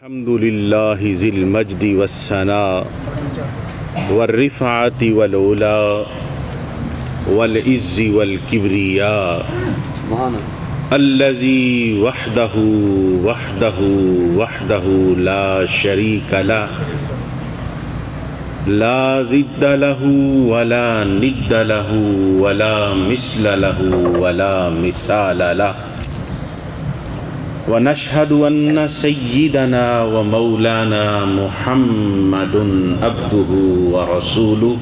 الحمد للہ ذی المجد والثناء والرفعة والعلا والعز والکبریاء الذی وحدہ لا شریک له لا ضد له ولا ند له ولا مثل له ولا مثال له ونشهد أن سيدنا ومولانا محمد عبده ورسوله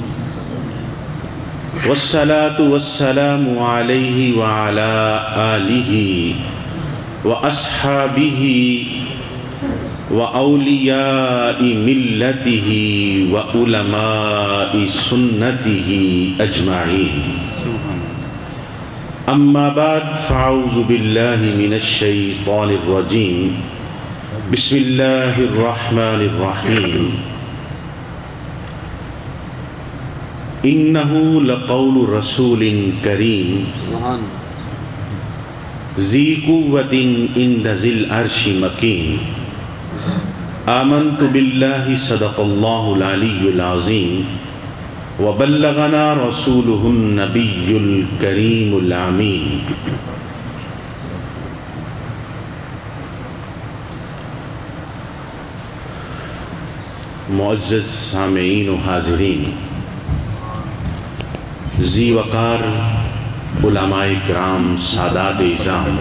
والصلاة والسلام عليه وعلى آله وأصحابه وأولياء ملته وعلماء سنته أجمعين. اما بعد فاعوذ باللہ من الشیطان الرجیم بسم اللہ الرحمن الرحیم انہ لقول رسول کریم ذی قوۃ عند ذی العرش مکین آمنت باللہ صدق اللہ العلی العظیم وبلغنا رسوله النبی الکریم الامین. معزز سامعین و حاضرین، ذی وقار علماء کرام، سادات اعظام،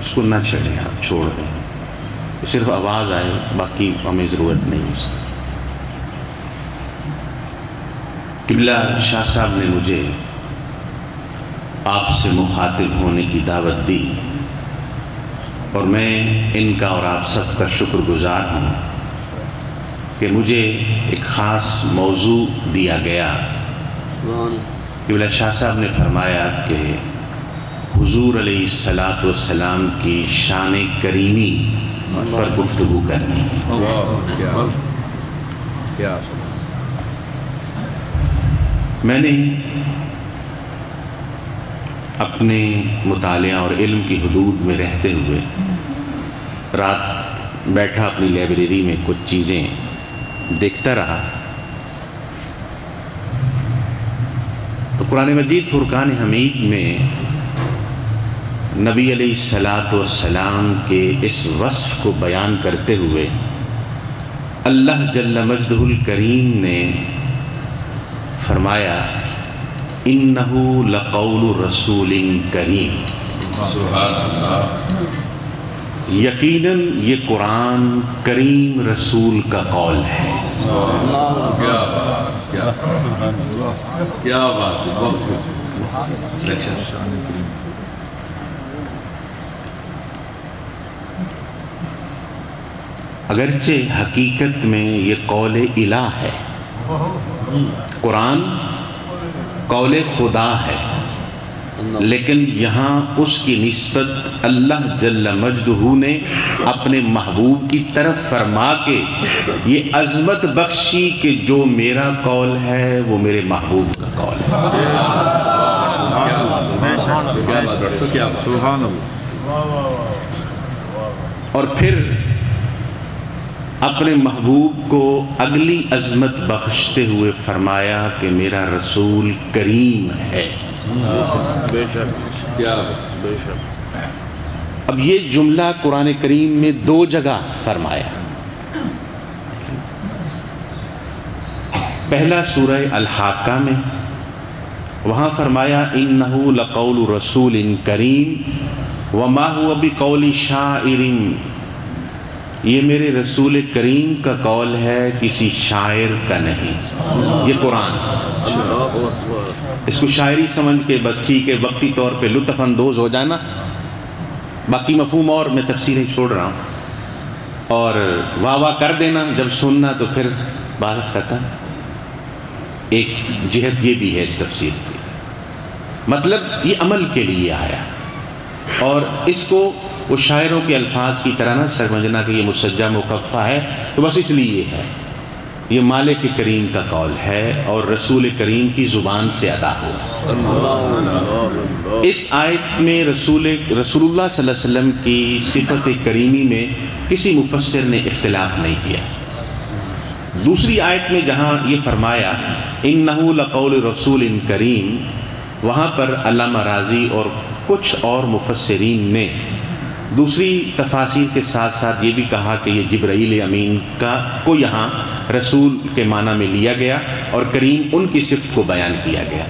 اس کو نہ چھڑیں، آپ چھوڑ دیں، صرف آواز آئے، باقی ہمیں ضرورت نہیں ہے. قبلہ شاہ صاحب نے مجھے آپ سے مخاطب ہونے کی دعوت دی اور میں ان کا اور آپ سب کا شکر گزار ہوں کہ مجھے ایک خاص موضوع دیا گیا. قبلہ شاہ صاحب نے فرمایا کہ حضور علیہ السلام کی شان کریمی پر گفتگو کرنی. میں نے اپنے مطالعہ اور علم کی حدود میں رہتے ہوئے رات بیٹھا اپنی لائبریری میں کچھ چیزیں دیکھتا رہا تو قرآن مجید فرقان حمید میں نبی علیہ السلام کے اس وصف کو بیان کرتے ہوئے اللہ جل مجدہ الکریم نے فرمایا انہ لقول رسول کریم. سبحان اللہ. یقیناً یہ قرآن کریم رسول کا قول ہے. کیا بات ہے. اگرچہ حقیقت میں یہ قول الہ ہے، قرآن قول خدا ہے، لیکن یہاں اس کی نسبت اللہ جل مجدہ نے اپنے محبوب کی طرف فرما کے یہ عظمت بخشی کہ جو میرا قول ہے وہ میرے محبوب کا قول ہے. اور پھر اپنے محبوب کو اگلی عظمت بخشتے ہوئے فرمایا کہ میرا رسول کریم ہے. اب یہ جملہ قرآن کریم میں دو جگہ فرمایا. پہلا سورہ الحاقہ میں، وہاں فرمایا انہ لقول رسول کریم وما هو بقول شاعر، یہ میرے رسول کریم کا قول ہے، کسی شاعر کا نہیں. یہ قرآن، اس کو شاعری سمجھ کے بس ٹھیک ہے وقتی طور پہ لطف اندوز ہو جانا، باقی مفہوم اور میں تفسیریں چھوڑ رہا ہوں، اور واہ واہ کر دینا جب سننا تو پھر بات ختم. ایک جہت یہ بھی ہے اس تفسیر کی، مطلب یہ عمل کے لیے آیا، اور اس کو وہ شاعروں کے الفاظ کی طرح نہ سمجھنا کہ یہ مسجع مکفہ ہے تو بس اس لیے ہے. یہ مالک کریم کا قول ہے اور رسول کریم کی زبان سے ادا ہوا. اس آیت میں رسول اللہ صلی اللہ علیہ وسلم کی صفت کریمی میں کسی مفسر نے اختلاف نہیں کیا۔ دوسری آیت میں جہاں یہ فرمایا اِنَّهُ لَقَوْلُ رَسُولٍ کریم، وہاں پر علامہ رازی اور کچھ اور مفسرین نے دوسری تفاسیر کے ساتھ ساتھ یہ بھی کہا کہ یہ جبرائیل امین کو یہاں رسول کے معنی میں لیا گیا اور کریم ان کی صفت کو بیان کیا گیا،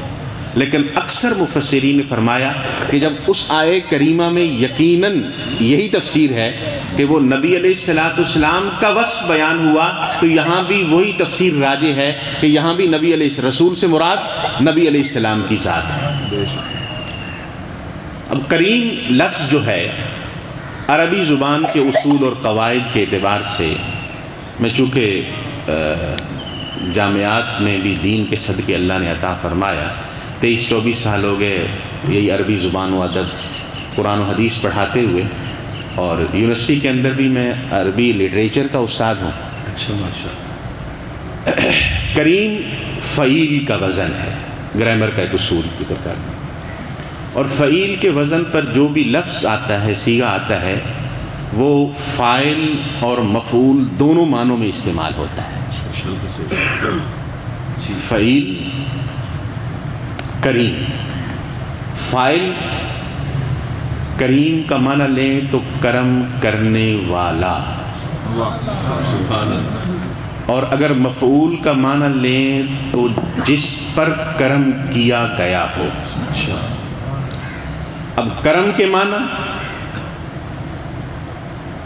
لیکن اکثر مفسرین نے فرمایا کہ جب اس آیے کریمہ میں یقیناً یہی تفسیر ہے کہ وہ نبی علیہ السلام کا وصف بیان ہوا، تو یہاں بھی وہی تفسیر راجح ہے کہ یہاں بھی نبی علیہ رسول سے مراد نبی علیہ السلام کی ذات ہے۔ اب کریم لفظ جو ہے عربی زبان کے اصول اور قواعد کے اعتبار سے، میں چونکہ جامعات میں بھی دین کے صدقے اللہ نے عطا فرمایا، 23-24 سال ہو گئے یہی عربی زبان و ادب قرآن و حدیث پڑھاتے ہوئے، اور یونیورسٹی کے اندر بھی میں عربی لٹریچر کا استاد ہوں۔ اچھا ماشاء۔ کریم فعیل کا وزن ہے، گرامر کا ایک اصول ذکر کرنا، اور فعیل کے وزن پر جو بھی لفظ آتا ہے، صیغہ آتا ہے، وہ فاعل اور مفعول دونوں معنوں میں استعمال ہوتا ہے۔ فعیل کریم، فاعل کریم کا معنی لیں تو کرم کرنے والا، اور اگر مفعول کا معنی لیں تو جس پر کرم کیا گیا ہو۔ اب کرم کے معنی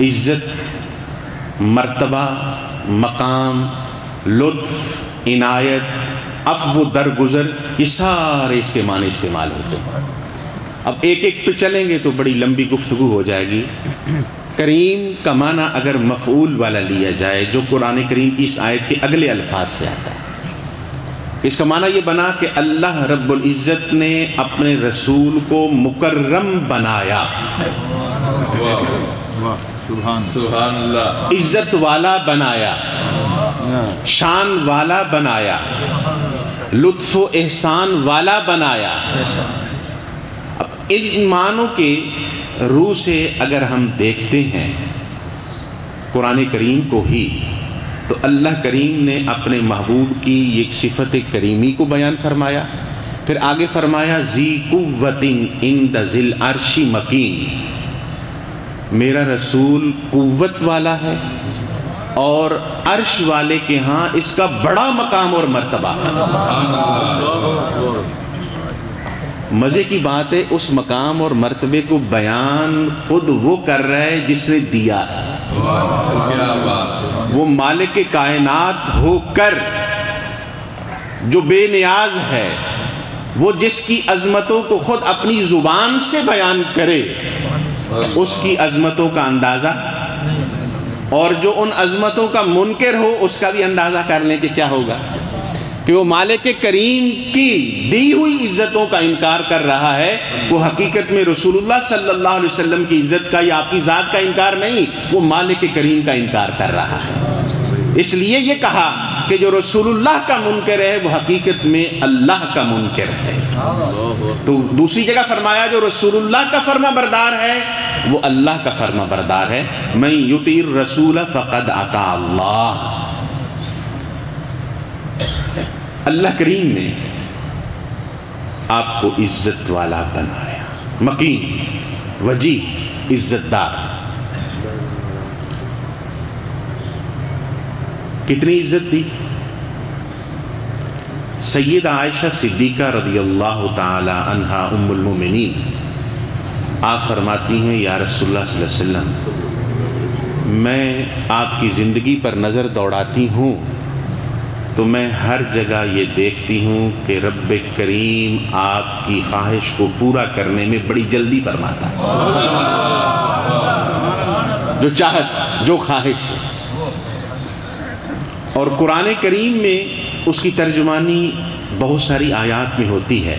عزت، مرتبہ، مقام، لطف، عنایت، عفو، درگزر، یہ سارے اس کے معنی استعمال ہوتے ہیں۔ اب ایک ایک پہ چلیں گے تو بڑی لمبی گفتگو ہو جائے گی۔ کریم کا معنی اگر مفعول والا لیا جائے جو قرآن کریم کی اس آیت کے اگلے الفاظ سے آتا ہے، اس کا معنی یہ بنا کہ اللہ رب العزت نے اپنے رسول کو مکرم بنایا، سبحان اللہ، عزت والا بنایا، شان والا بنایا، لطف و احسان والا بنایا۔ اب ان معنوں کے روح سے اگر ہم دیکھتے ہیں قرآن کریم کو ہی، تو اللہ کریم نے اپنے محبوب کی ایک صفت کریمی کو بیان فرمایا، پھر آگے فرمایا ذی قوت عند ذی العرش مکین، میرا رسول قوت والا ہے اور عرش والے کے ہاں اس کا بڑا مقام اور مرتبہ ہے۔ مزے کی بات ہے، اس مقام اور مرتبے کو بیان خود وہ کر رہا ہے جس نے دیا ہے۔ وہ مالک کائنات ہو کر جو بے نیاز ہے، وہ جس کی عظمتوں کو خود اپنی زبان سے بیان کرے، اس کی عظمتوں کا اندازہ، اور جو ان عظمتوں کا منکر ہو اس کا بھی اندازہ کر لیں کہ کیا ہوگا، کہ وہ مالک کریم کی دی ہوئی عزتوں کا انکار کر رہا ہے۔ وہ حقیقت میں رسول اللہ صلی اللہ علیہ وسلم کی عزت کا یا آپ کی ذات کا انکار نہیں، وہ مالک کریم کا انکار کر رہا ہے۔ اس لیے یہ کہا کہ جو رسول اللہ کا منکر ہے وہ حقیقت میں اللہ کا منکر ہے۔ تو دوسری جگہ فرمایا جو رسول اللہ کا فرما بردار ہے وہ اللہ کا فرما بردار ہے۔ من یطیع الرسول فقد اطاع اللہ۔ اللہ کریم نے آپ کو عزت والا بنایا، مکین، وجیح، عزت دار۔ کتنی عزت دی؟ سیدہ عائشہ صدیقہ رضی اللہ تعالی عنہا ام المومنین آپ فرماتی ہیں یا رسول اللہ صلی اللہ علیہ وسلم، میں آپ کی زندگی پر نظر دوڑاتی ہوں تو میں ہر جگہ یہ دیکھتی ہوں کہ رب کریم آپ کی خواہش کو پورا کرنے میں بڑی جلدی فرماتا ہے، جو چاہت، جو خواہش ہے۔ اور قرآن کریم میں اس کی ترجمانی بہت ساری آیات میں ہوتی ہے۔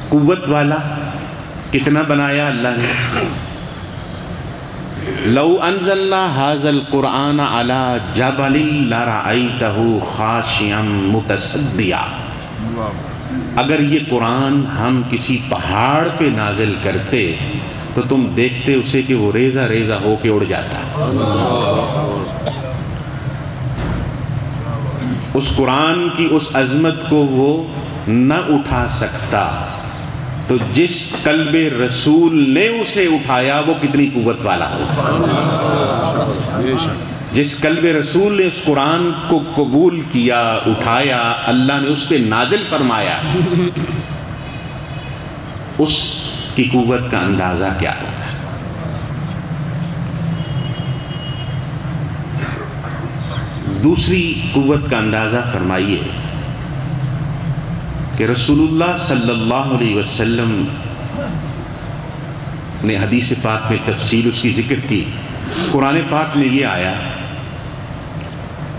قوت والا کتنا بنایا اللہ نے، لو انزلنا هذا القرآن على جبل لرأيته خاشعا متصدعا، اگر یہ قرآن ہم کسی پہاڑ پہ نازل کرتے تو تم دیکھتے اسے کہ وہ ریزہ ریزہ ہو کے اڑ جاتا. اس قرآن کی اس عظمت کو وہ نہ اٹھا سکتا، تو جس قلب رسول نے اسے اٹھایا وہ کتنی قوت والا ہوگا. جس قلب رسول نے اس قرآن کو قبول کیا، اٹھایا، اللہ نے اس پہ نازل فرمایا، اس کی قوت کا اندازہ کیا ہوگا. دوسری قوت کا اندازہ فرمائیے کہ رسول اللہ صلی اللہ علیہ وسلم نے حدیث پاک میں تفصیل اس کی ذکر کی. قرآن پاک میں یہ آیا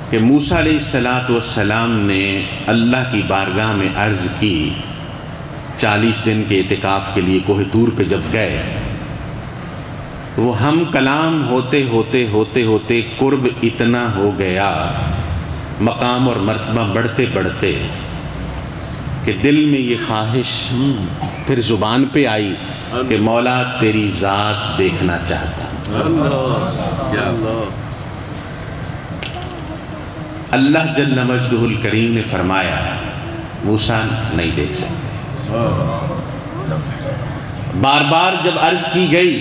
کہ موسیٰ علیہ السلام نے اللہ کی بارگاہ میں عرض کی 40 دن کے اعتکاف کے لیے کوہ طور پہ جب گئے، وہ ہم کلام ہوتے ہوتے ہوتے ہوتے قرب اتنا ہو گیا، مقام اور مرتبہ بڑھتے بڑھتے کہ دل میں یہ خواہش پھر زبان پہ آئی کہ مولا تیری ذات دیکھنا چاہتا. اللہ جل مجدہ الکریم نے فرمایا موسیٰ نہیں دیکھ سکتے. بار بار جب عرض کی گئی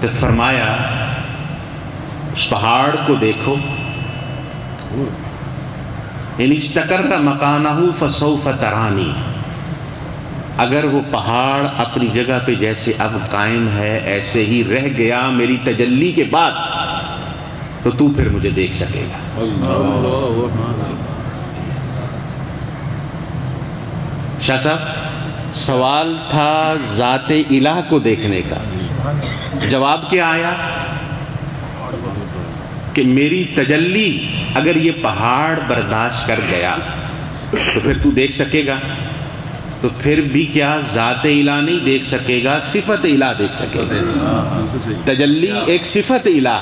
تو فرمایا اس پہاڑ کو دیکھو، ان استقر مکانہ فسوف ترانی، اگر وہ پہاڑ اپنی جگہ پہ جیسے اب قائم ہے ایسے ہی رہ گیا میری تجلی کے بعد تو تو پھر مجھے دیکھ سکے گا. شاہ صاحب سوال تھا ذات الہ کو دیکھنے کا، جواب کیا آیا کہ میری تجلی اگر یہ پہاڑ برداشت کر گیا تو پھر تو دیکھ سکے گا. تو پھر بھی کیا ذات الہ نہیں دیکھ سکے گا، صفت الہ دیکھ سکے گا. تجلی ایک صفت الہ،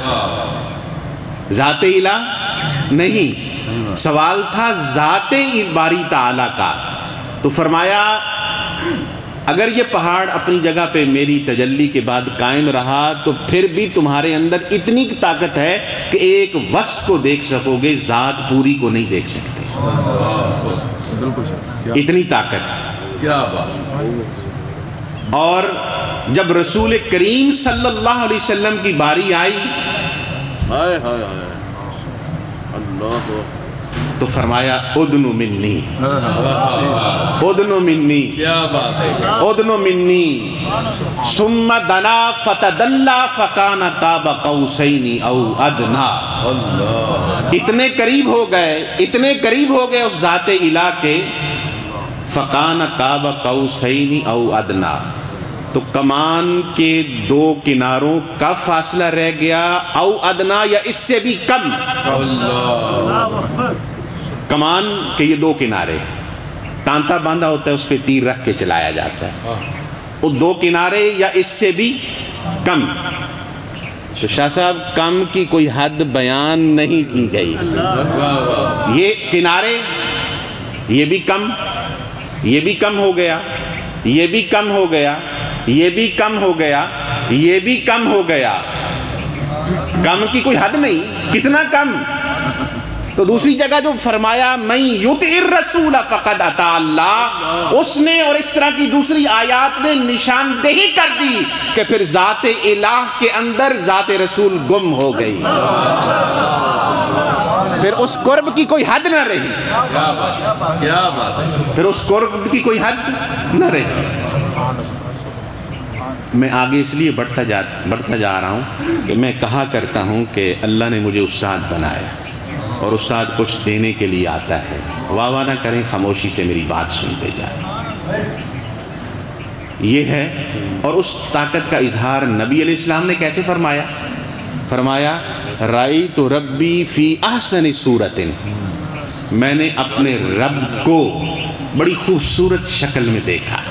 ذات الہ نہیں. سوال تھا ذات باری تعالیٰ کا، تو فرمایا اگر یہ پہاڑ اپنی جگہ پہ میری تجلی کے بعد قائم رہا تو پھر بھی تمہارے اندر اتنی طاقت ہے کہ ایک وصف کو دیکھ سکو گے، ذات پوری کو نہیں دیکھ سکتے. اتنی طاقت. کیا بات. اور جب رسول کریم صلی اللہ علیہ وسلم کی باری آئی تو فرمایا ادنو منی، ادنو منی، ادنو منی. ثم دنا فتدلا فکان قاب قوسین او ادنا. اتنے قریب ہو گئے، اتنے قریب ہو گئے اس ذات الہ کے، فکان قاب قوسین او ادنا. تو کمان کے دو کناروں کا فاصلہ رہ گیا، او ادنا یا اس سے بھی کم. کمان کے یہ دو کنارے، تانتا باندھا ہوتا ہے اس پہ تیر رکھ کے چلایا جاتا ہے، وہ دو کنارے یا اس سے بھی کم. تو شاہ صاحب کم کی کوئی حد بیان نہیں کی گئی. یہ کنارے یہ بھی کم، یہ بھی کم ہو گیا، یہ بھی کم ہو گیا، یہ بھی کم ہو گیا، یہ بھی کم ہو گیا. کم کی کوئی حد نہیں، کتنا کم. تو دوسری جگہ جو فرمایا من یطع الرسول فقد اطاع اللہ، اس نے اور اس طرح کی دوسری آیات نے نشاندہی کر دی کہ پھر ذات الہ کے اندر ذات رسول گم ہو گئی، پھر اس قرب کی کوئی حد نہ رہی. کیا بات ہے. پھر اس قرب کی کوئی حد نہ رہی. میں آگے اس لیے بڑھتا جا رہا ہوں کہ میں کہا کرتا ہوں کہ اللہ نے مجھے استاد بنایا اور استاد کچھ دینے کے لیے آتا ہے. واہ واہ نہ کریں، خاموشی سے میری بات سنتے جائیں. یہ ہے. اور اس طاقت کا اظہار نبی علیہ السلام نے کیسے فرمایا؟ فرمایا رأیت ربی فی احسن صورت، میں نے اپنے رب کو بڑی خوبصورت شکل میں دیکھا.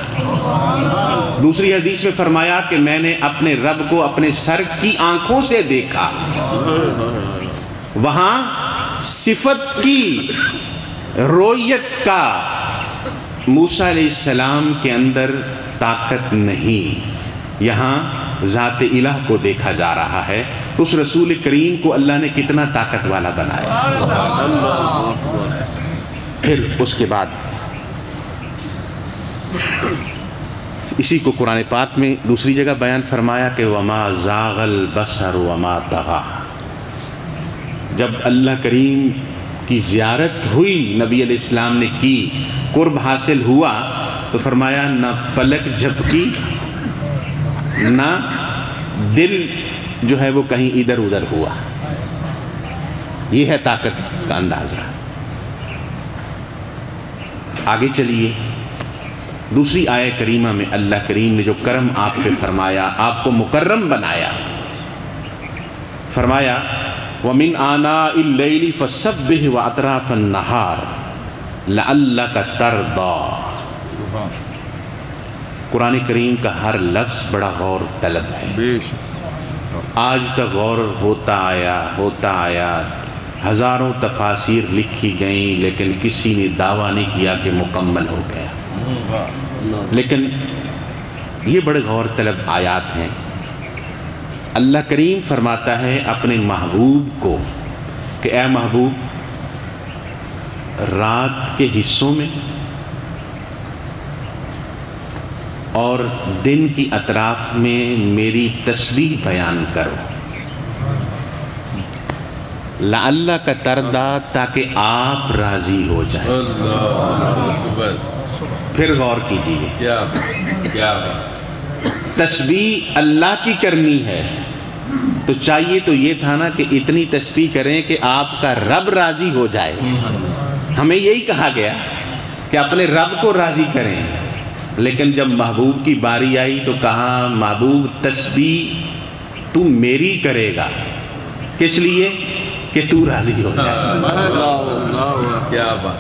دوسری حدیث میں فرمایا کہ میں نے اپنے رب کو اپنے سر کی آنکھوں سے دیکھا. وہاں صفت کی رویت کا موسیٰ علیہ السلام کے اندر طاقت نہیں، یہاں ذات الہ کو دیکھا جا رہا ہے، تو اس رسول کریم کو اللہ نے کتنا طاقت والا بنایا۔ پھر اس کے بعد اسی کو قرآن پاک میں دوسری جگہ بیان فرمایا کہ وَمَا زَاغَ الْبَصَرُ وَمَا طَغَىٰ۔ جب اللہ کریم کی زیارت ہوئی، نبی علیہ السلام نے کی، قرب حاصل ہوا، تو فرمایا نہ پلک جھپکی، نہ دل جو ہے وہ کہیں ادھر ادھر ہوا۔ یہ ہے طاقت کا اندازہ۔ آگے چلیے، دوسری آیہ کریمہ میں اللہ کریم نے جو کرم آپ پہ فرمایا، آپ کو مکرم بنایا، فرمایا وَمِنْ آنَاءِ اللَّيْلِ فَسَبِّحْ وَأَطْرَافَ النَّهَارِ لَعَلَّكَ تَرْضَىٰ۔ قرآن کریم کا ہر لفظ بڑا غور طلب ہے۔ آج تک غور ہوتا آیا، ہزاروں تفاسیر لکھی گئیں، لیکن کسی نے دعویٰ نہیں کیا کہ مکمل ہو گیا۔ لیکن یہ بڑے غور طلب آیات ہیں۔ اللہ کریم فرماتا ہے اپنے محبوب کو کہ اے محبوب، رات کے حصوں میں اور دن کی اطراف میں میری تسبیح بیان کرو، لعلک ترضیٰ، تاکہ آپ راضی ہو جائیں۔ پھر غور کیجیے، تسبیح اللہ کی کرنی ہے تو چاہیے تو یہ تھا نا کہ اتنی تسبیح کریں کہ آپ کا رب راضی ہو جائے۔ ہمیں یہی کہا گیا کہ اپنے رب کو راضی کریں، لیکن جب محبوب کی باری آئی تو کہا محبوب تسبیح تو میری کرے گا، کس لیے؟ کہ تو راضی ہو جائے۔ کیا بات،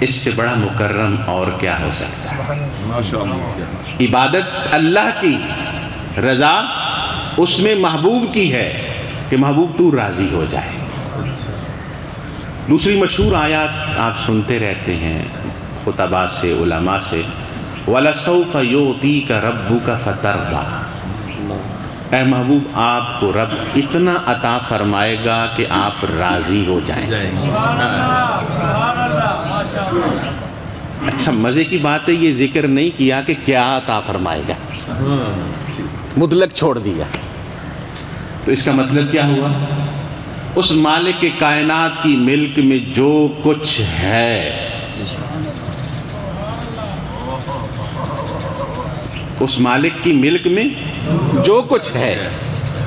اس سے بڑا مکرم اور کیا ہو سکتا ہے؟ عبادت اللہ کی، رضا اس میں محبوب کی ہے کہ محبوب تو راضی ہو جائے۔ دوسری مشہور آیات آپ سنتے رہتے ہیں خطباء سے، علماء سے، وَلَسَوْفَ يُعْطِيكَ رَبُّكَ فَتَرْضَىٰ۔ اے محبوب، آپ کو رب اتنا عطا فرمائے گا کہ آپ راضی ہو جائیں۔ اچھا، مزے کی بات ہے یہ ذکر نہیں کیا کہ کیا عطا فرمائے گا، مطلق چھوڑ دیا۔ تو اس کا مطلب کیا ہوا؟ اس مالک کے کائنات کی ملک میں جو کچھ ہے، اس مالک کی ملک میں جو کچھ ہے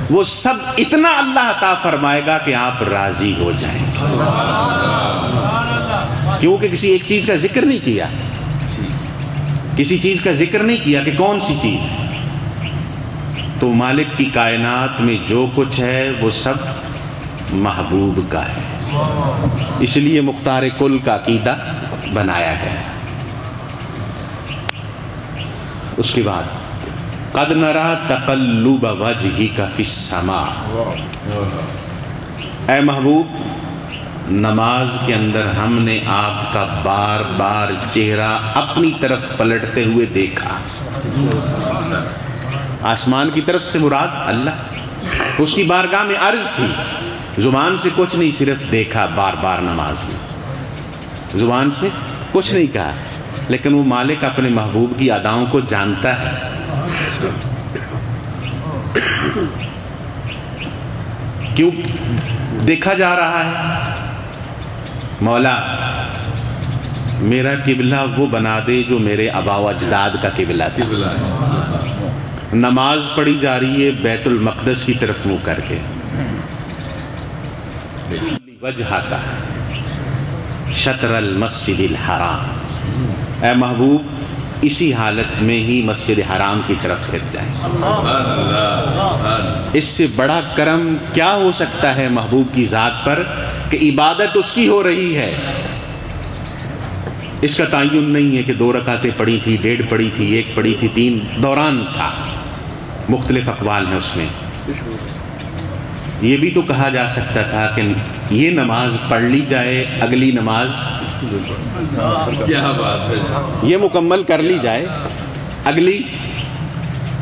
وہ سب اتنا اللہ عطا فرمائے گا کہ آپ راضی ہو جائیں۔ کیونکہ کسی ایک چیز کا ذکر نہیں کیا، کسی چیز کا ذکر نہیں کیا کہ کون سی چیز، تو مالک کی کائنات میں جو کچھ ہے وہ سب محبوب کا ہے، اس لیے مختار کل کا عقیدہ بنایا گیا۔ اس کے بعد قد نرى تقلب وجهك في السماء، اے محبوب نماز کے اندر ہم نے آپ کا بار بار چہرہ اپنی طرف پلٹتے ہوئے دیکھا۔ آسمان کی طرف سے مراد اللہ، اس کی بارگاہ میں عرض تھی، زبان سے کچھ نہیں، صرف دیکھا بار بار نماز میں، زبان سے کچھ نہیں کہا، لیکن وہ مالک اپنے محبوب کی اداؤں کو جانتا ہے۔ کیوں دیکھا جا رہا ہے؟ مولا میرا قبلہ وہ بنا دے جو میرے آبا و اجداد کا قبلہ تھا۔ نماز پڑھی جا رہی ہے بیت المقدس کی طرف منہ کر کے، وجہ کا شطر المسجد الحرام، اے محبوب اسی حالت میں ہی مسجد حرام کی طرف پھر جائیں۔ اس سے بڑا کرم کیا ہو سکتا ہے محبوب کی ذات پر کہ عبادت اس کی ہو رہی ہے، اس کا تعین نہیں ہے کہ 2 رکعتیں پڑھی تھی، 1.5 پڑھی تھی، 1 پڑھی تھی، 3 دوران تھا، مختلف اقوال ہیں اس میں۔ یہ بھی تو کہا جا سکتا تھا کہ یہ نماز پڑھ لی جائے، اگلی نماز کیا بات ہے، یہ مکمل کر لی جائے. اگلی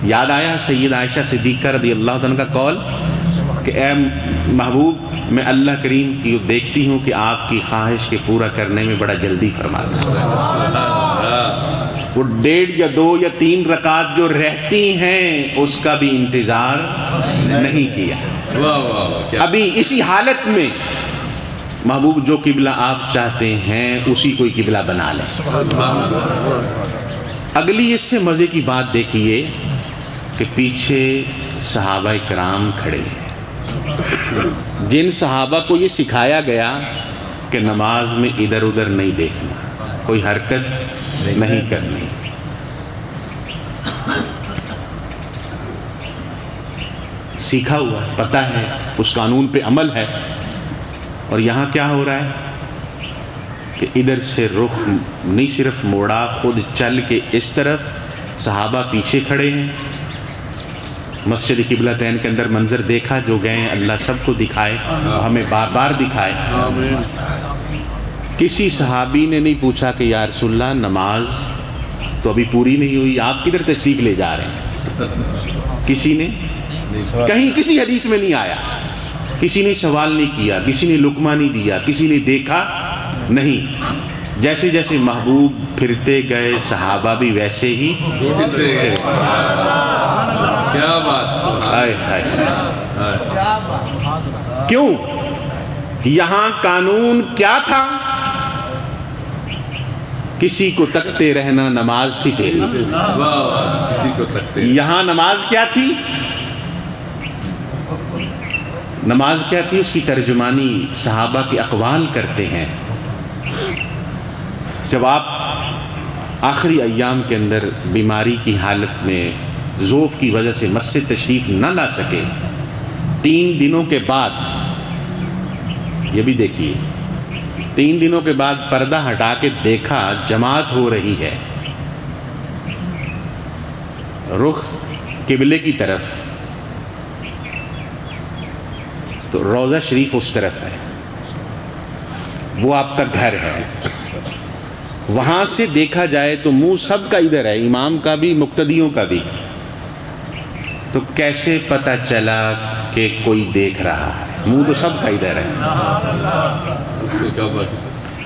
یاد آیا سید عائشہ صدیقہ رضی اللہ عنہ کا قول کہ اے محبوب میں اللہ کریم کی دیکھتی ہوں کہ آپ کی خواہش کے پورا کرنے میں بڑا جلدی فرماتا ہے. وہ 1.5 یا 2 یا 3 رکعت جو رہتی ہیں اس کا بھی انتظار نہیں کیا. ابھی اسی حالت میں محبوب جو قبلہ آپ چاہتے ہیں اسی کوئی قبلہ بنا لیں. اگلی اس سے مزے کی بات دیکھیے کہ پیچھے صحابہ کرام کھڑے ہیں، جن صحابہ کو یہ سکھایا گیا کہ نماز میں ادھر ادھر نہیں دیکھنا، کوئی حرکت نہیں کرنی. سیکھا ہوا پتہ ہے، اس قانون پہ عمل ہے. اور یہاں کیا ہو رہا ہے کہ ادھر سے رخ نہیں صرف موڑا، خود چل کے اس طرف، صحابہ پیچھے کھڑے ہیں. مسجد قبلتین کے اندر منظر دیکھا جو گئے ہیں، اللہ سب کو دکھائے، ہمیں بار بار دکھائے. کسی صحابی نے نہیں پوچھا کہ یا رسول اللہ نماز تو ابھی پوری نہیں ہوئی، آپ کدھر تشریف لے جا رہے ہیں؟ کسی نے کہیں کسی حدیث میں نہیں آیا. کسی نے سوال نہیں کیا، کسی نے لقمہ نہیں دیا، کسی نے دیکھا نہیں. جیسے جیسے محبوب پھرتے گئے صحابہ بھی ویسے ہی. کیا بات، کیوں؟ یہاں قانون کیا تھا؟ کسی کو تکتے رہنا نماز تھی تیری. کسی کو تکتے. یہاں نماز کیا تھی؟ نماز کیا تھی؟ اس کی ترجمانی صحابہ کے اقوال کرتے ہیں. جب آپ آخری ایام کے اندر بیماری کی حالت میں ضعف کی وجہ سے مسجد تشریف نہ لا سکے، 3 دنوں کے بعد، یہ بھی دیکھیے، 3 دنوں کے بعد پردہ ہٹا کے دیکھا جماعت ہو رہی ہے، رخ قبلے کی طرف، تو روضہ شریف اس طرف ہے، وہ آپ کا گھر ہے. وہاں سے دیکھا جائے تو منہ سب کا ادھر ہے، امام کا بھی مقتدیوں کا بھی. تو کیسے پتہ چلا کہ کوئی دیکھ رہا ہے؟ منہ تو سب کا ادھر ہے،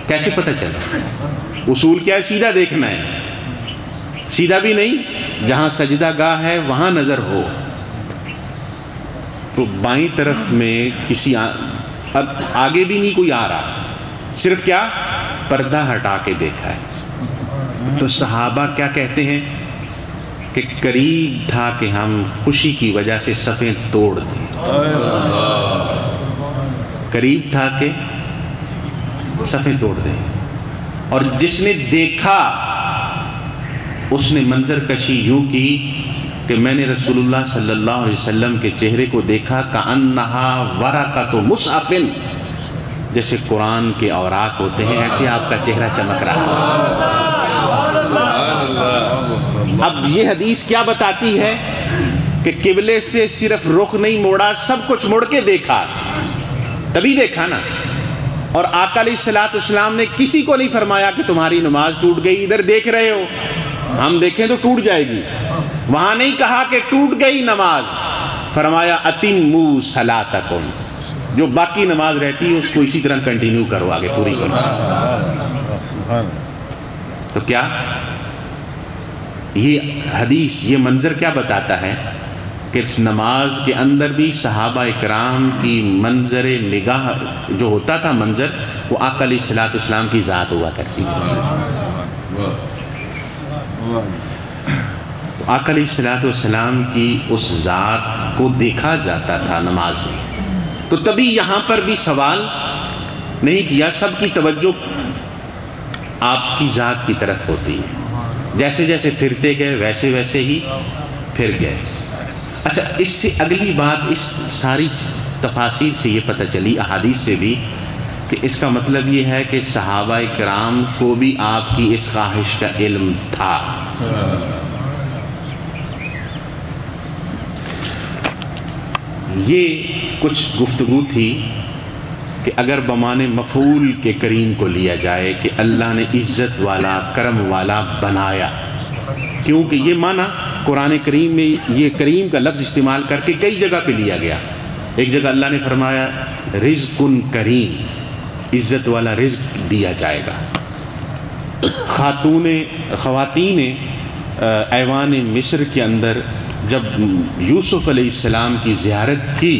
کیسے پتہ چلا؟ اصول کیا ہے؟ سیدھا دیکھنا ہے. سیدھا بھی نہیں، جہاں سجدہ گاہ ہے وہاں نظر ہو. تو بائیں طرف میں کسی اب آگے بھی نہیں کوئی آ رہا، صرف کیا پردہ ہٹا کے دیکھا ہے. تو صحابہ کیا کہتے ہیں کہ قریب تھا کہ ہم خوشی کی وجہ سے صفیں توڑ دیں. قریب تھا کہ صفیں توڑ دیں. اور جس نے دیکھا اس نے منظر کشی یوں کی کہ میں نے رسول اللہ صلی اللہ علیہ وسلم کے چہرے کو دیکھا کأنہا ورقۃ مصحف، جیسے قرآن کے اوراق ہوتے ہیں ایسے آپ کا چہرہ چمک رہا. اب یہ حدیث کیا بتاتی ہے کہ قبلے سے صرف رخ نہیں موڑا، سب کچھ مڑ کے دیکھا، تبھی دیکھا نا. اور آقا علیہ الصلوۃ والسلام نے کسی کو نہیں فرمایا کہ تمہاری نماز ٹوٹ گئی، ادھر دیکھ رہے ہو، ہم دیکھیں تو ٹوٹ جائے گی. وہاں نہیں کہا کہ ٹوٹ گئی نماز، فرمایا اتموا صلاتکم، جو باقی نماز رہتی ہے اس کو اسی طرح کنٹینیو کرو، آگے پوری کرو. تو کیا یہ حدیث، یہ منظر کیا بتاتا ہے کہ اس نماز کے اندر بھی صحابہ اکرام کی منظر نگاہ جو ہوتا تھا منظر، وہ آقا علیہ الصلوۃ والسلام کی ذات ہوا کرتی ہے. آقا علیہ الصلوۃ والسلام کی اس ذات کو دیکھا جاتا تھا نماز میں. تو تبھی یہاں پر بھی سوال نہیں کیا، سب کی توجہ آپ کی ذات کی طرف ہوتی ہے. جیسے جیسے پھرتے گئے ویسے ویسے ہی پھر گئے. اچھا، اس سے اگلی بات، اس ساری تفاصیل سے یہ پتہ چلی، احادیث سے بھی، کہ اس کا مطلب یہ ہے کہ صحابہ کرام کو بھی آپ کی اس خواہش کا علم تھا. یہ کچھ گفتگو تھی کہ اگر بمانے مفعول کے کریم کو لیا جائے کہ اللہ نے عزت والا کرم والا بنایا، کیونکہ یہ معنی قرآن کریم میں یہ کریم کا لفظ استعمال کر کے کئی جگہ پہ لیا گیا۔ ایک جگہ اللہ نے فرمایا رزق کریم، عزت والا رزق دیا جائے گا۔ خواتین ایوان مصر کے اندر جب یوسف علیہ السلام کی زیارت کی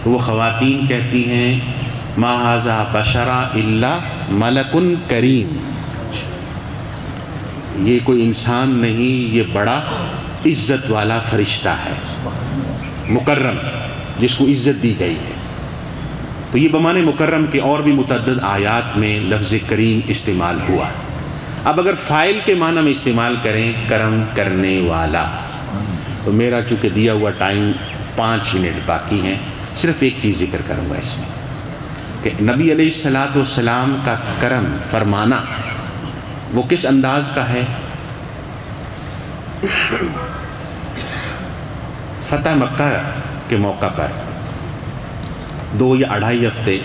تو وہ خواتین کہتی ہیں ما ھذا بشرا الا ملک کریم، یہ کوئی انسان نہیں، یہ بڑا عزت والا فرشتہ ہے، مکرم، جس کو عزت دی گئی ہے۔ تو یہ بمانے مکرم کے اور بھی متعدد آیات میں لفظ کریم استعمال ہوا۔ اب اگر فاعل کے معنی میں استعمال کریں کرم کرنے والا، تو میرا چونکہ دیا ہوا ٹائم 5 منٹ باقی ہیں، صرف ایک چیز ذکر کروں گا اس میں کہ نبی علیہ السلام کا کرم فرمانا وہ کس انداز کا ہے؟ فتح مکہ کے موقع پر 2 یا 2.5 ہفتے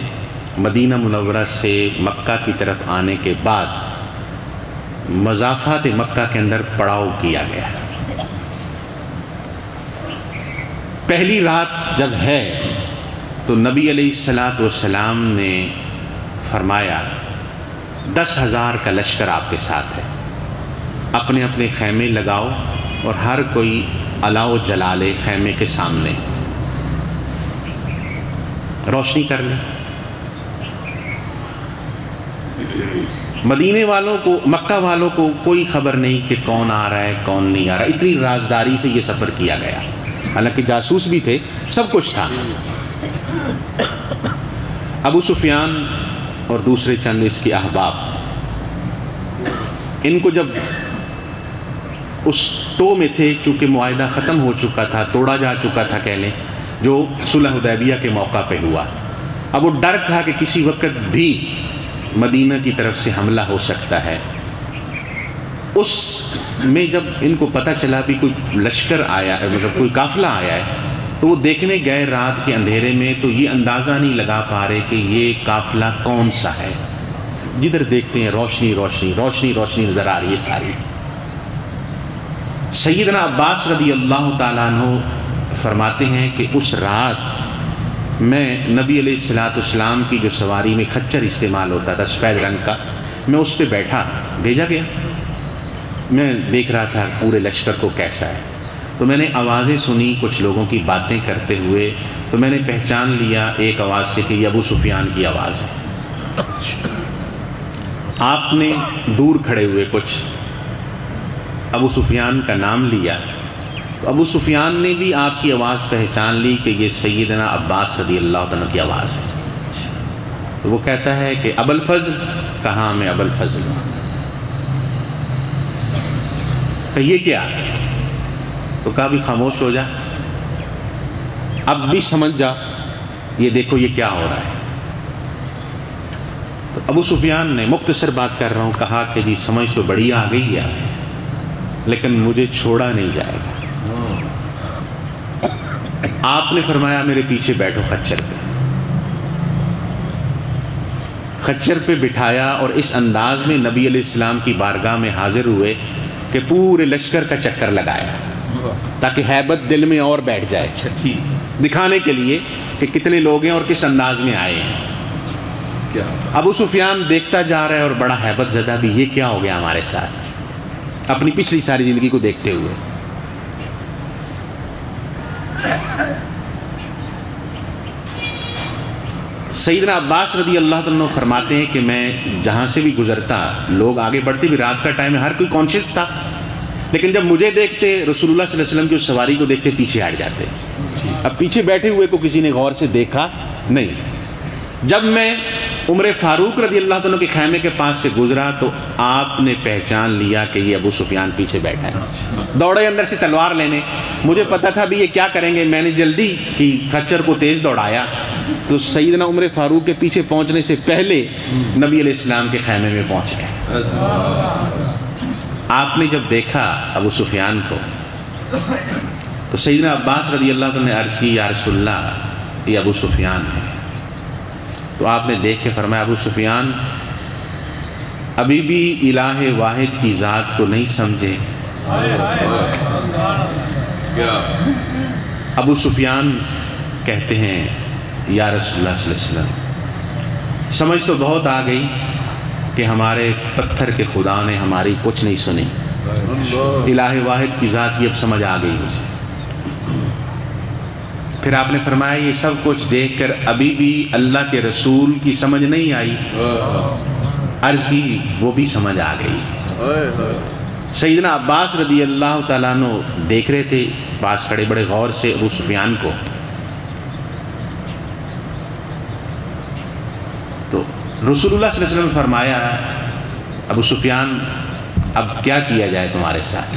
مدینہ منورہ سے مکہ کی طرف آنے کے بعد مضافات مکہ کے اندر پڑاؤ کیا گیا۔ پہلی رات جب ہے تو نبی علیہ السلام نے فرمایا 10,000 کا لشکر آپ کے ساتھ ہے، اپنے اپنے خیمے لگاؤ اور ہر کوئی الاؤ جلا لے خیمے کے سامنے، روشنی کر لے۔ مدینے والوں کو، مکہ والوں کو کوئی خبر نہیں کہ کون آ رہا ہے کون نہیں آ رہا، اتنی رازداری سے یہ سفر کیا گیا، حالانکہ جاسوس بھی تھے، سب کچھ تھا۔ ابو سفیان اور دوسرے چند اس کے احباب، ان کو جب اس ٹو میں تھے، چونکہ معاہدہ ختم ہو چکا تھا، توڑا جا چکا تھا کہہ لیں، جو صلح حدیبیہ کے موقع پہ ہوا، اب وہ ڈر تھا کہ کسی وقت بھی مدینہ کی طرف سے حملہ ہو سکتا ہے۔ اس میں جب ان کو پتہ چلا بھی کوئی لشکر آیا ہے، مطلب کوئی قافلہ آیا ہے، تو وہ دیکھنے گئے رات کے اندھیرے میں، تو یہ اندازہ نہیں لگا پا رہے کہ یہ قافلہ کون سا ہے۔ جدھر دیکھتے ہیں روشنی روشنی روشنی روشنی نظر آ رہی ہے ساری۔ سیدنا عباس رضی اللہ تعالیٰ عنہ فرماتے ہیں کہ اس رات میں نبی علیہ السلام کی جو سواری میں خچر استعمال ہوتا تھا سفید رنگ کا، میں اس پہ بیٹھا، بھیجا گیا، میں دیکھ رہا تھا پورے لشکر کو کیسا ہے، تو میں نے آوازیں سنی کچھ لوگوں کی باتیں کرتے ہوئے، تو میں نے پہچان لیا ایک آواز سے کہ یہ ابو سفیان کی آواز ہے۔ آپ نے دور کھڑے ہوئے کچھ ابو سفیان کا نام لیا، تو ابو سفیان نے بھی آپ کی آواز پہچان لی کہ یہ سیدنا عباس رضی اللہ عنہ کی آواز ہے۔ تو وہ کہتا ہے کہ ابو الفضل، کہاں میں ابو الفضل ہوں، کہ یہ کیا؟ تو کہا بھی خاموش ہو جا، اب بھی سمجھ جا، یہ دیکھو یہ کیا ہو رہا ہے۔ تو ابو سفیان نے، مختصر بات کر رہا ہوں، کہا کہ جی سمجھ تو بڑی آ گئی ہے لیکن مجھے چھوڑا نہیں جائے گا۔ آپ نے فرمایا میرے پیچھے بیٹھو خچر پہ، خچر پہ بٹھایا، اور اس انداز میں نبی علیہ السلام کی بارگاہ میں حاضر ہوئے کہ پورے لشکر کا چکر لگایا تاکہ ہیبت دل میں اور بیٹھ جائے، دکھانے کے لیے کہ کتنے لوگ ہیں اور کس انداز میں آئے ہیں۔ ابو سفیان دیکھتا جا رہا ہے اور بڑا ہیبت زدہ بھی، یہ کیا ہو گیا ہمارے ساتھ، اپنی پچھلی ساری زندگی کو دیکھتے ہوئے۔ سیدنا عباس رضی اللہ عنہ فرماتے ہیں کہ میں جہاں سے بھی گزرتا، لوگ آگے بڑھتے بھی، رات کا ٹائم ہے، ہر کوئی کانشیس تھا، لیکن جب مجھے دیکھتے، رسول اللہ صلی اللہ علیہ وسلم کی اس سواری کو دیکھتے، پیچھے ہٹ جاتے۔ اب پیچھے بیٹھے ہوئے کو کسی نے غور سے دیکھا نہیں۔ جب میں عمر فاروق رضی اللہ عنہ کے خیمے کے پاس سے گزرا تو آپ نے پہچان لیا کہ یہ ابو سفیان پیچھے بیٹھا ہے، دوڑے اندر سے تلوار لینے، مجھے پتا تھا بھی یہ کیا کریں گے، میں نے جلدی کی، خچر کو تیز دوڑایا، تو سیدنا عمر فاروق کے پیچھے پہنچنے سے پہلے نبی علیہ السلام کے خیمے میں پہنچ گئے۔ آپ نے جب دیکھا ابو سفیان کو تو سیدنا عباس رضی اللہ عنہ نے عرض کی یا رسول اللہ یہ ابو سفیان ہے۔ تو آپ نے دیکھ کے فرمایا ابو سفیان ابھی بھی الہ واحد کی ذات کو نہیں سمجھے؟ ابو سفیان کہتے ہیں یا رسول اللہ صلی اللہ علیہ وسلم سمجھ تو بہت آ گئی کہ ہمارے پتھر کے خدا نے ہماری کچھ نہیں سنی، الہ واحد کی ذات کی اب سمجھ آ گئی مجھے۔ پھر آپ نے فرمایا یہ سب کچھ دیکھ کر ابھی بھی اللہ کے رسول کی سمجھ نہیں آئی؟ عرض کی وہ بھی سمجھ آ گئی۔ سیدنا عباس رضی اللہ تعالیٰ عنہ دیکھ رہے تھے پاس کھڑے بڑے غور سے ابو سفیان کو، تو رسول اللہ صلی اللہ علیہ وسلم نے فرمایا ابو سفیان اب کیا کیا جائے تمہارے ساتھ؟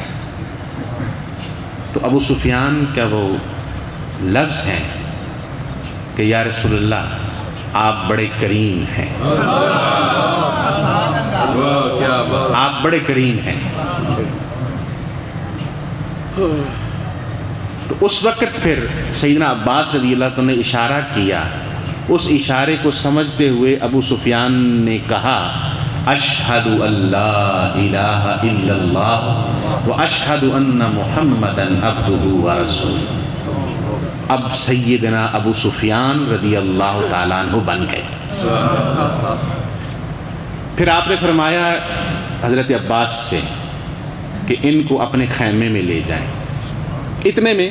تو ابو سفیان کا وہ لفظ ہیں کہ یا رسول اللہ آپ بڑے کریم ہیں، آپ بڑے کریم ہیں۔ تو اس وقت پھر سیدنا عباس رضی اللہ عنہ نے اشارہ کیا، اس اشارے کو سمجھتے ہوئے ابو سفیان نے کہا اشہد اللہ الہ الا اللہ و اشہد ان محمدا عبدہ و رسولہ۔ اب سیدنا ابو سفیان رضی اللہ تعالیٰ عنہ بن گئے۔ پھر آپ نے فرمایا حضرت عباس سے کہ ان کو اپنے خیمے میں لے جائیں۔ اتنے میں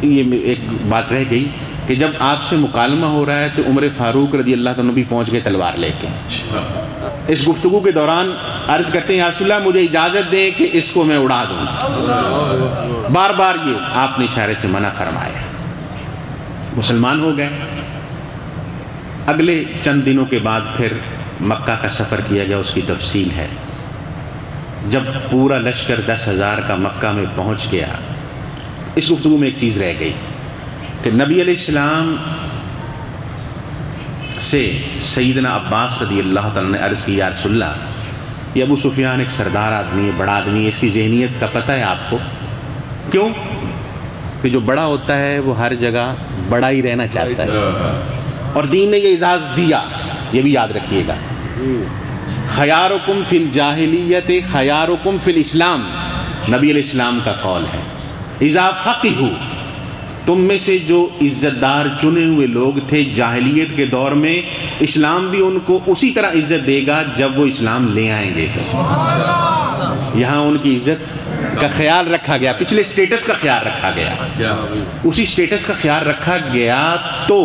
یہ ایک بات رہ گئی کہ جب آپ سے مکالمہ ہو رہا ہے تو عمر فاروق رضی اللہ عنہ بھی پہنچ گئے تلوار لے کے۔ اس گفتگو کے دوران عرض کرتے ہیں یا رسول اللہ مجھے اجازت دیں کہ اس کو میں اڑا دوں۔ بار بار یہ آپ نے اشارے سے منع فرمایا۔ مسلمان ہو گئے۔ اگلے چند دنوں کے بعد پھر مکہ کا سفر کیا گیا، اس کی تفصیل ہے۔ جب پورا لشکر 10,000 کا مکہ میں پہنچ گیا، اس گفتگو میں ایک چیز رہ گئی کہ نبی علیہ السلام سے سیدنا عباس رضی اللہ تعالیٰ نے عرض کی یا رسول اللہ یہ ابو سفیان ایک سردار آدمی ہے، بڑا آدمی ہے، اس کی ذہنیت کا پتہ ہے آپ کو؟ کیوں کہ جو بڑا ہوتا ہے وہ ہر جگہ بڑا ہی رہنا چاہتا ہے، اور دین نے یہ اجازت دیا، یہ بھی یاد رکھیے گا، خیارکم فی الجاہلیت خیارکم فی الاسلام، نبی علیہ السلام کا قول ہے۔ اذا فقہوا، تم میں سے جو عزت دار چنے ہوئے لوگ تھے جاہلیت کے دور میں، اسلام بھی ان کو اسی طرح عزت دے گا جب وہ اسلام لے آئیں گے۔ یہاں ان کی عزت کا خیال رکھا گیا، پچھلے سٹیٹس کا خیال رکھا گیا، اسی سٹیٹس کا خیال رکھا گیا۔ تو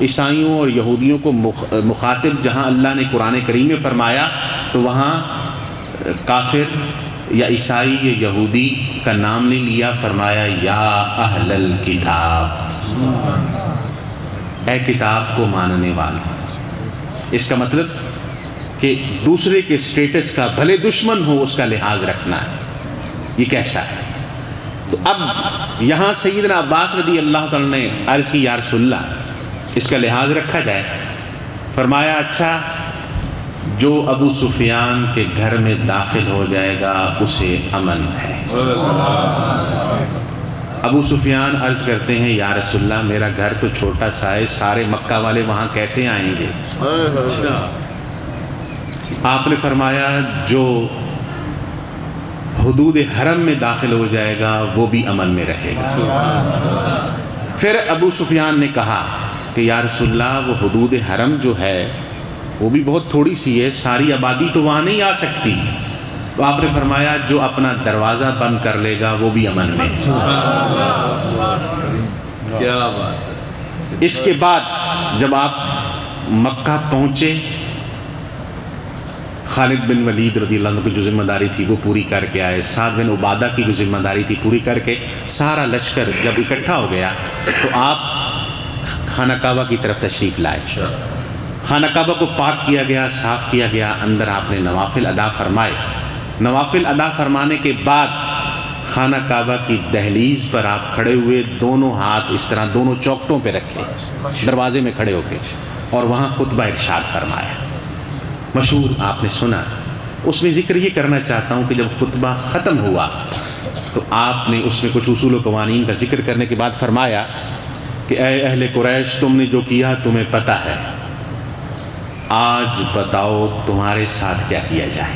عیسائیوں اور یہودیوں کو مخاطب جہاں اللہ نے قرآن کریم میں فرمایا تو وہاں کافر یا عیسائی یا یہودی کا نام نہیں لیا، فرمایا یا اہل الکتاب، اے کتاب کو ماننے والے۔ اس کا مطلب کہ دوسرے کے سٹیٹس کا بھلے دشمن ہو اس کا لحاظ رکھنا ہے۔ یہ کیسا ہے؟ تو اب یہاں سیدنا عباس رضی اللہ تعالیٰ نے عرض کی یا رسول اللہ اس کا لحاظ رکھا جائے؟ فرمایا اچھا جو ابو سفیان کے گھر میں داخل ہو جائے گا اسے امن ہے۔ ابو سفیان عرض کرتے ہیں یا رسول اللہ میرا گھر تو چھوٹا سا ہے، سارے مکہ والے وہاں کیسے آئیں گے؟ آپ نے فرمایا جو حدود حرم میں داخل ہو جائے گا وہ بھی امن میں رہے گا۔ پھر ابو سفیان نے کہا کہ یا رسول اللہ وہ حدود حرم جو ہے وہ بھی بہت تھوڑی سی ہے، ساری آبادی تو وہاں نہیں آ سکتی۔ تو آپ نے فرمایا جو اپنا دروازہ بند کر لے گا وہ بھی امن میں۔ کیا بات ہے۔ اس کے بعد جب آپ مکہ پہنچے، خالد بن ولید رضی اللہ عنہ کی جو ذمہ داری تھی وہ پوری کر کے آئے، سعد بن عبادہ کی جو ذمہ داری تھی پوری کر کے، سارا لشکر جب اکٹھا ہو گیا تو آپ خانہ کعبہ کی طرف تشریف لائے۔ خانہ کعبہ کو پاک کیا گیا، صاف کیا گیا، اندر آپ نے نوافل ادا فرمائے۔ نوافل ادا فرمانے کے بعد خانہ کعبہ کی دہلیز پر آپ کھڑے ہوئے، دونوں ہاتھ اس طرح دونوں چوکٹوں پہ رکھے دروازے میں کھڑے ہو کے، اور وہاں خطبہ ارشاد فرمایا۔ مشہور آپ نے سنا، اس میں ذکر یہ کرنا چاہتا ہوں کہ جب خطبہ ختم ہوا تو آپ نے اس میں کچھ اصول و قوانین کا ذکر کرنے کے بعد فرمایا کہ اے اہل قریش تم نے جو کیا تمہیں پتہ ہے، آج بتاؤ تمہارے ساتھ کیا کیا جائے۔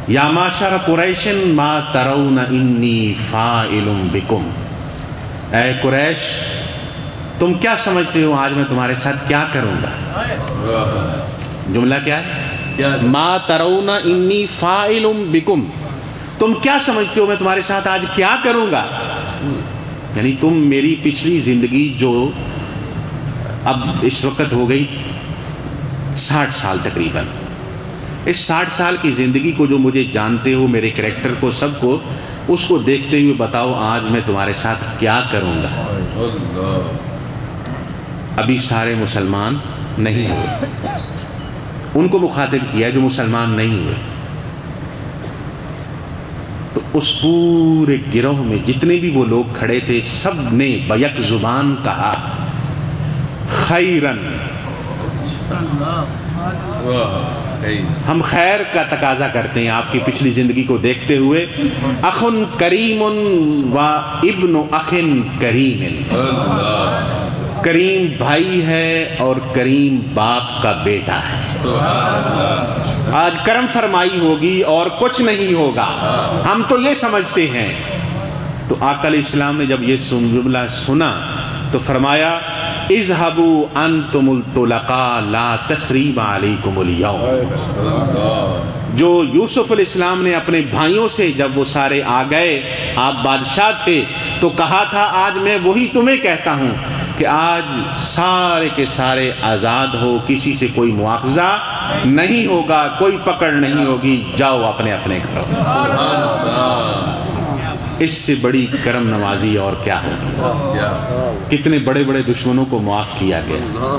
یا معشر قریش ما ترون انی فاعل بکم، اے قریش تم کیا سمجھتے ہو آج میں تمہارے ساتھ کیا کروں گا؟ جملہ کیا ہے؟ ما ترون انی فاعل بکم، تم کیا سمجھتے ہو میں تمہارے ساتھ آج کیا کروں گا؟ یعنی تم میری پچھلی زندگی جو اب اس وقت ہو گئی 60 سال تقریباً، اس 60 سال کی زندگی کو جو مجھے جانتے ہو، میرے کریکٹر کو، سب کو، اس کو دیکھتے ہوئے بتاؤ آج میں تمہارے ساتھ کیا کروں گا؟ ابھی سارے مسلمان نہیں ہوئے، ان کو مخاطب کیا جو مسلمان نہیں ہوئے، تو اس پورے گروہ میں جتنے بھی وہ لوگ کھڑے تھے سب نے بیک زبان کہا خیرن، ہم خیر کا تقاضا کرتے ہیں آپ کی پچھلی زندگی کو دیکھتے ہوئے۔ اخن کریم و ابن اخن کریم، کریم بھائی ہے اور کریم باپ کا بیٹا ہے، آج کرم فرمائی ہوگی اور کچھ نہیں ہوگا، ہم تو یہ سمجھتے ہیں۔ تو آقا علیہ السلام نے جب یہ جملہ سنا تو فرمایا اذهبوا انتم الطلقاء لا تثریب علیکم اليوم، جو یوسف علیہ السلام نے اپنے بھائیوں سے جب وہ سارے آ گئے، آپ بادشاہ تھے تو کہا تھا آج میں وہی تمہیں کہتا ہوں کہ آج سارے کے سارے آزاد ہو، کسی سے کوئی مواخذہ نہیں ہوگا، کوئی پکڑ نہیں ہوگی، جاؤ اپنے اپنے گھروں۔ اس سے بڑی کرم نوازی اور کیا ہوگی؟ کتنے بڑے بڑے دشمنوں کو معاف کیا گیا،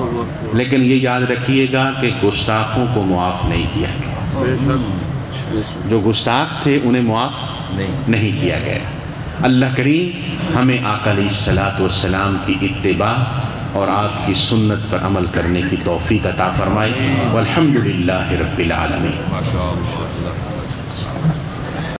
لیکن یہ یاد رکھیے گا کہ گستاخوں کو معاف نہیں کیا گیا، جو گستاخ تھے انہیں معاف نہیں کیا گیا۔ اللہ کریم ہمیں آقا علیہ الصلوۃ والسلام کی اتباع اور آپ کی سنت پر عمل کرنے کی توفیق عطا فرمائے، والحمدللہ رب العالمین۔